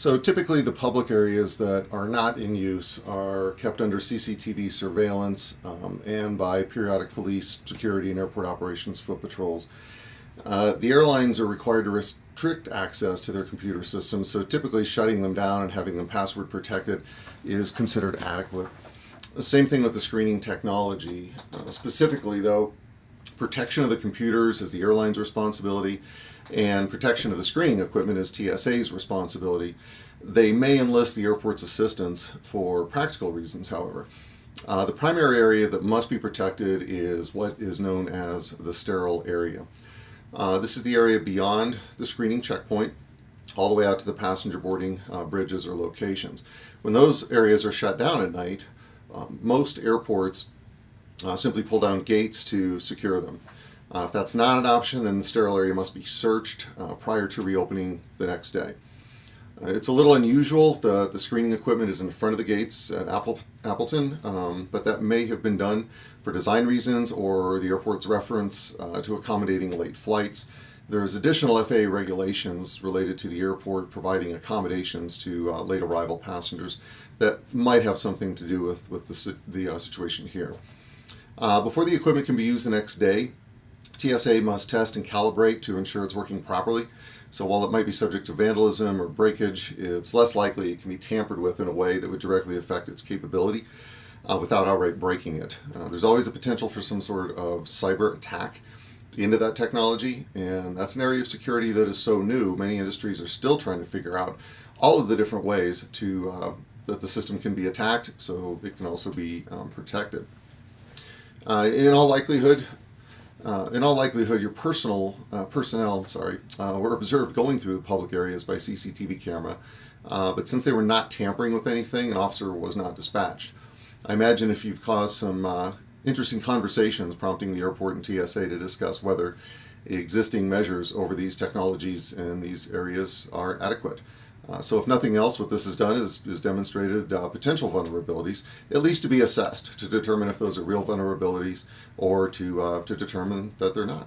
So typically the public areas that are not in use are kept under CCTV surveillance and by periodic police, security, and airport operations foot patrols. The airlines are required to restrict access to their computer systems, so typically shutting them down and having them password protected is considered adequate. The same thing with the screening technology. Specifically, though, protection of the computers is the airline's responsibility, and protection of the screening equipment is TSA's responsibility. They may enlist the airport's assistance for practical reasons, however. The primary area that must be protected is what is known as the sterile area. This is the area beyond the screening checkpoint, all the way out to the passenger boarding bridges or locations. When those areas are shut down at night, most airports simply pull down gates to secure them. If that's not an option, then the sterile area must be searched prior to reopening the next day. It's a little unusual. The screening equipment is in front of the gates at Appleton, but that may have been done for design reasons or the airport's reference to accommodating late flights. There's additional FAA regulations related to the airport providing accommodations to late arrival passengers that might have something to do with the situation here. Before the equipment can be used the next day, TSA must test and calibrate to ensure it's working properly. So while it might be subject to vandalism or breakage, it's less likely it can be tampered with in a way that would directly affect its capability without outright breaking it. There's always a potential for some sort of cyber attack into that technology, and that's an area of security that is so new. Many industries are still trying to figure out all of the different ways that the system can be attacked, so it can also be protected. In all likelihood, your personnel were observed going through the public areas by CCTV camera, but since they were not tampering with anything, an officer was not dispatched. I imagine if you've caused some interesting conversations prompting the airport and TSA to discuss whether existing measures over these technologies in these areas are adequate. So if nothing else, what this has done is demonstrated potential vulnerabilities, at least to be assessed, to determine if those are real vulnerabilities or to determine that they're not.